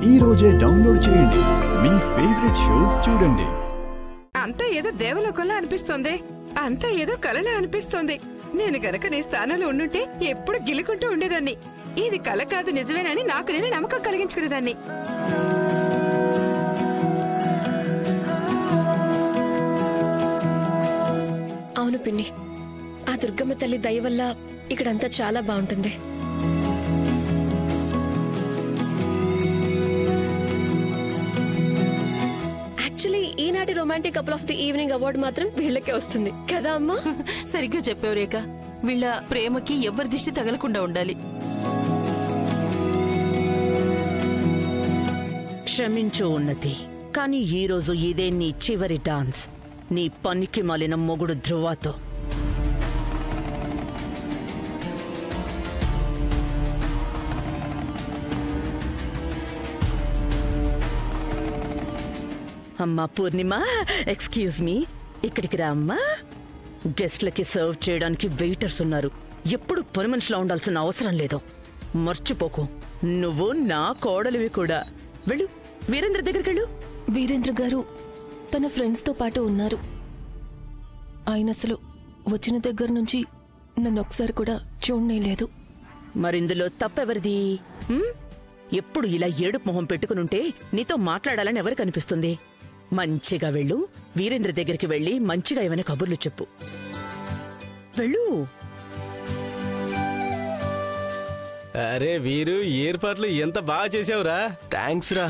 ఈ రోజే డౌన్లోడ్ చేయండి. మీ ఫేవరెట్ షోస్ చూడండి. అంతా ఏదో దేవలోకంలా అనిపిస్తోంది, అంతా ఏదో కలలా అనిపిస్తోంది. నేను గనక నీ స్థానంలో ఉండుంటే ఎప్పుడు గిలుకుంటూ ఉండేదాన్ని. ఇది కల కాదు నిజమేనని నాకు నేను నమ్మకం కలిగించుకునేదాన్ని. అవును పిన్ని, ఆ దుర్గమ్మ తల్లి దయ వల్ల ఇక్కడంతా చాలా బాగుంటుంది. యాక్చువల్లీ ఈనాటి romantic couple of the evening award మాత్రం వీళ్ళకే వస్తుంది కదా అమ్మా? సరిగ్గా చెప్పావు రేఖ. వీళ్ళ ప్రేమకి ఎవరి దిష్టి తగలకుండా ఉండాలి. క్షమించు ఉన్నతి, కానీ ఈరోజు ఇదే నీ చివరి డాన్స్ నీ పనికి మాలిన మొగుడు ధ్రువతో. అమ్మా పూర్ణిమ, ఎక్స్క్యూజ్ మీ, ఇక్కడికి రా అమ్మా. గెస్ట్లకి సర్వ్ చేయడానికి వెయిటర్స్ ఉన్నారు. ఎప్పుడు పని మనిషిలా ఉండాల్సిన అవసరం లేదు. మర్చిపోకు, నువ్వు నా కోడలివి కూడా. వెళ్ళు, వీరేంద్ర దగ్గరికి వెళ్ళు. వీరేంద్ర గారు తన ఫ్రెండ్స్తో పాటు ఉన్నారు. ఆయన అసలు వచ్చిన దగ్గర నుంచి నన్ను ఒకసారి కూడా చూడనేలేదు. మరిందులో తప్పెవరిది? ఎప్పుడు ఇలా ఏడుపు మొహం పెట్టుకునుంటే నీతో మాట్లాడాలని ఎవరికి అనిపిస్తుంది? మంచిగా వెళ్ళు, వీరేంద్ర దగ్గరికి వెళ్ళి మంచిగా ఏమైనా కబుర్లు చెప్పు. వెళ్ళు. అరే వీరు, ఏర్పాట్లు ఎంత బాగా చేసావురా. థ్యాంక్స్ రా.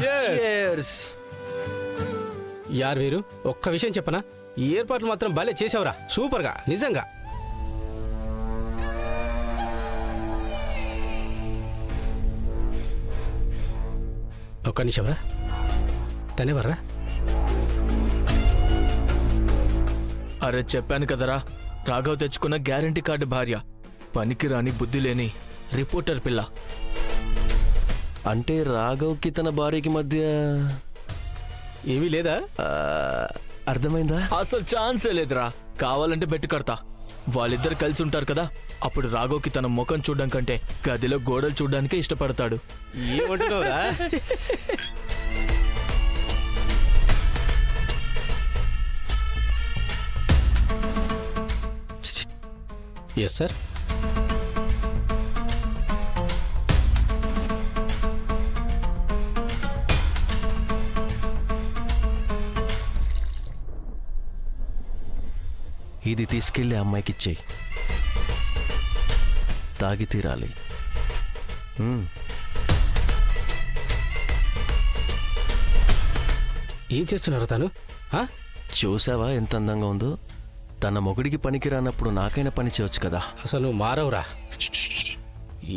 యార్ వీరు, ఒక్క విషయం చెప్పనా, ఈ ఏర్పాట్లు మాత్రం భలే చేసావురా, సూపర్ గా, నిజంగా. ఒక్క నిమిషం రా, తనేవర్రా? అరే చెప్పాను కదరా, రాఘవ్ తెచ్చుకున్న గ్యారంటీ కార్డు భార్య, పనికిరాని బుద్ధి లేని రిపోర్టర్ పిల్ల. అంటే రాఘవ్కి తన భార్యకి మధ్య ఏమీ లేదా? అర్థమైందా? అసలు ఛాన్సే లేదురా. కావాలంటే బెట్టు కడతా. వాళ్ళిద్దరు కలిసి ఉంటారు కదా, అప్పుడు రాఘవ్కి తన ముఖం చూడడం కంటే గదిలో గోడలు చూడడానికే ఇష్టపడతాడు. ఏమంటున్నావురా? Yes sir. ఇది తీసుకెళ్లి అమ్మాయికి ఇచ్చేయి, తాగి తీరాలి. ఏం చేస్తున్నారు తను? చూసావా ఎంత అందంగా ఉందో? తన మొగుడికి పనికి రానప్పుడు నాకైనా పని చేయొచ్చు కదా. అసలు నువ్వు మారవురా.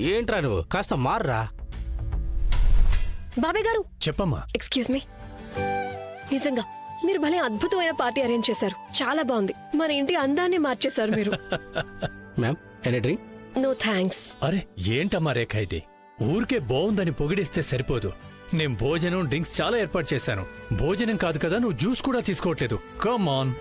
ఏంట్రా నువ్వు, కాస్త మారురా. బాబాయ్ గారు చెప్పమ్మా. ఎక్స్క్యూజ్ మీ, నిజంగా మీరు భలే అద్భుతమైన పార్టీ అరేంజ్ చేశారు. చాలా బాగుంది. మన ఇంటి అందాన్ని మార్చేశారు మీరు. Ma'am, any drink? No thanks. అరే ఏంటమ్మా రేఖ ఇది? ఊరికే బాగుందని పొగిడిస్తే సరిపోదు. నేను భోజనం, డ్రింక్స్ చాలా ఏర్పాటు చేశాను. భోజనం కాదు కదా, నువ్వు జ్యూస్ కూడా తీసుకోవట్లేదు. Come on.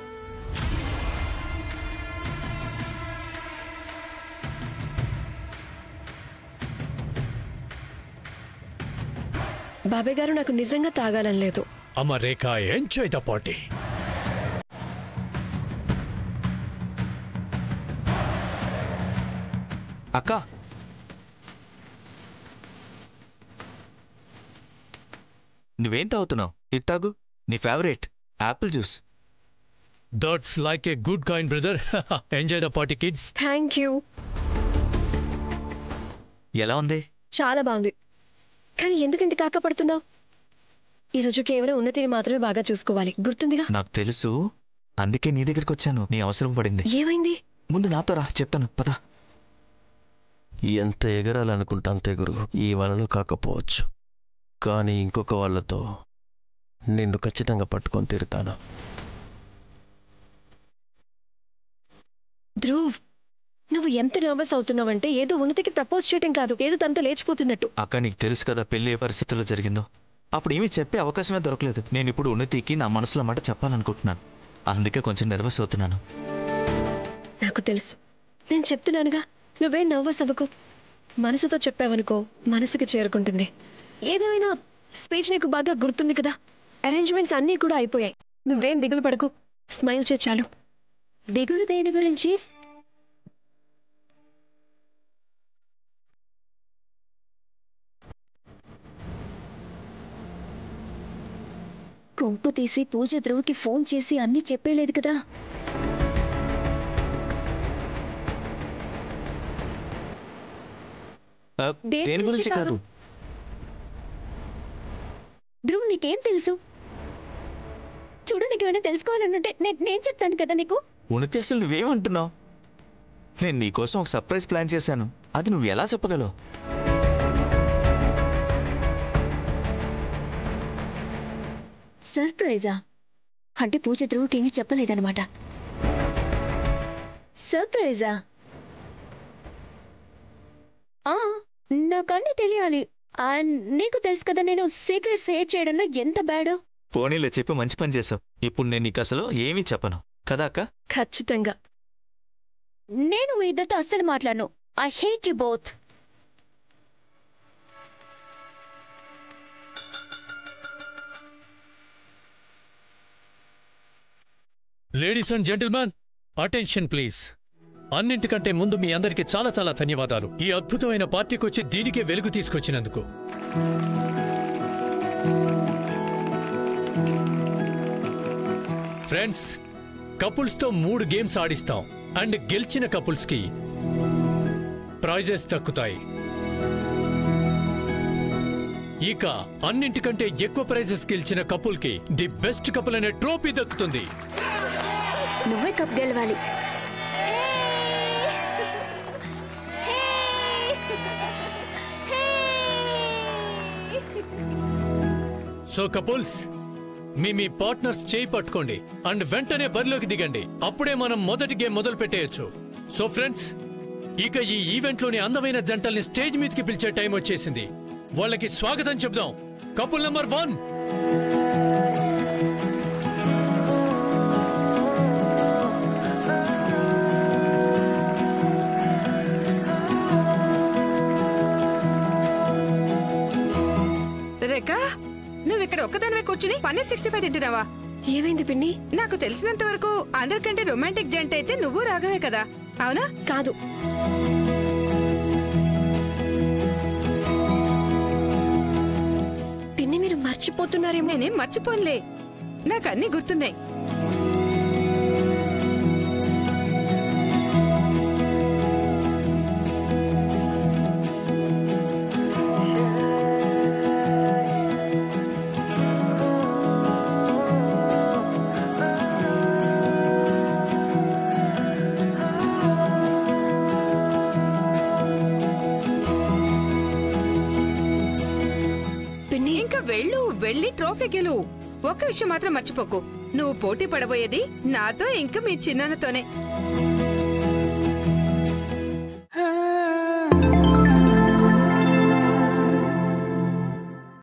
బాబాయ్ గారు, నాకు నిజంగా తాగాలని లేదు. అమ్మ రేఖ, ఎంజాయ్ ద పార్టీ. అక్క, నువ్వేం తాగుతున్నావు? ఇది తాగు, నీ favourite Apple juice. That's like a good kind brother. Enjoy the party kids. Thank you. ఎలా ఉంది? చాలా బాగుంది. కానీ ఎందుకు ఇంత కాకపడుతున్నావు? ఈరోజు కేవలం ఉన్నతిని మాత్రమే బాగా చూసుకోవాలి, గుర్తుందిగా? నాకు తెలుసు, అందుకే నీ దగ్గరికి వచ్చాను. నీ అవసరం పడింది. ఏమైంది? ముందు నాతో రా, చెప్తాను, పద. ఎంత ఎగరాలనుకుంటా అంతే గురు. ఈ వలలో కాకపోవచ్చు, కానీ ఇంకొక వాళ్ళతో నిన్ను ఖచ్చితంగా పట్టుకొని తీరుతాను. ధ్రువ్, నువ్వు ఎంత నర్వస్ అవుతున్నావంటే ఏదో ఉన్నతికి ప్రపోజ్ చేయటం కాదు, ఏదో తనతో లేచిపోతున్నట్టు. అక్క, నీకు తెలుసు కదా పెళ్లి ఏ పరిస్థితుల్లో జరిగిందో. అప్పుడు ఏమీ చెప్పే అవకాశమే దొరకలేదు. నేను ఇప్పుడు ఉన్నతికి నా మనసులో మాట చెప్పాలనుకుంటున్నాను. అందుకే కొంచెం నర్వస్ అవుతున్నాను. నాకు తెలుసు, నేను చెప్తున్నానుగా, నువ్వేం నర్వస్ అవ్వకు. మనసుతో చెప్పావనుకో, మనసుకి చేరుకుంటుంది. ఏదేమైనా స్పీచ్ నీకు బాగా గుర్తుంది కదా, అరేంజ్మెంట్స్ అన్నీ కూడా అయిపోయాయి. నువ్వేం దిగులు పడకు, స్మైల్ చేయి చాలు. దిగులు దేని గురించి? కొంపు తీసి పూజ ధ్రువుకి ఫోన్ చేసి అన్నీ చెప్పేలేదు కదా. దేని గురించి కాదు. ధ్రువ్ నీకేం తెలుసు? చూడు, నీకు ఏమైనా తెలుసుకోవాలనుంటే నేను చెప్తాను కదా నీకు. ఉనికి అసలు నువ్వేమంటున్నావు? నేను నీకోసం ఒక సర్ప్రైజ్ ప్లాన్ చేశాను, అది నువ్వు ఎలా చెప్పగలవు? సర్ప్రైజా? అంటే పూజ ధ్రువుకి ఏమీ చెప్పలేదన్నమాట. సర్ప్రైజా? నాకన్నీ తెలియాలి. నీకు తెలుసు కదా నేను సీక్రెట్స్ షేర్ చేయడంలో ఎంత బ్యాడో. పోనీలే, చెప్పి మంచి పని చేసావు. ఇప్పుడు నేను నీకు అసలు ఏమీ చెప్పను కదా అక్క? ఖచ్చితంగా. నేను మీ ఇద్దరితో అస్సలు మాట్లాడను. I hate you both. Ladies and gentlemen, attention please. అన్నింటికంటే ముందు మీ అందరికీ చాలా చాలా ధన్యవాదాలు ఈ అద్భుతమైన పార్టీకి వచ్చి దీనికే వెలుగు తీసుకొచ్చినందుకు. ఫ్రెండ్స్, కపుల్స్తో 3 గేమ్స్ ఆడిస్తాం అండ్ గెలిచిన కపుల్స్కి ప్రైజెస్ దక్కుతాయి. ఇక అన్నింటికంటే ఎక్కువ ప్రైజెస్ గెలిచిన కపుల్కి ది బెస్ట్ కపుల్ అనే ట్రోఫీ దక్కుతుంది. నువ్వే కప్ గెలవాలి. సో కపుల్స్, మీ పార్ట్నర్స్ చేయి పట్టుకోండి అండ్ వెంటనే బరిలోకి దిగండి. అప్పుడే మనం మొదటి గేమ్ మొదలు పెట్టేయచ్చు. సో ఫ్రెండ్స్, ఇక ఈ ఈవెంట్లోని అందమైన జంటల్ని స్టేజ్ మీదకి పిలిచే టైం వచ్చేసింది. వాళ్ళకి స్వాగతం చెప్దాం. Couple number 1. రేఖ, నువ్వు ఇక్కడ ఒక్కదానివే కూర్చుని పన్నీర్ 65 తింటున్నావా? ఏమైంది పిన్ని? నాకు తెలిసినంత వరకు అందరికంటే రొమాంటిక్ జంట అయితే నువ్వు రాఘవే కదా, అవునా? కాదు. పిన్ని, మీరు మర్చిపోతున్నారేమో. నేనేం మర్చిపోనులే, నాకు అన్నీ గుర్తున్నాయి. ఇంకా వెళ్ళి ట్రోఫీ గెలువు. ఒక్క విషయం మాత్రం మర్చిపోకు, నువ్వు పోటీ పడబోయేది నాతో ఇంకా మీ చిన్నతోనే.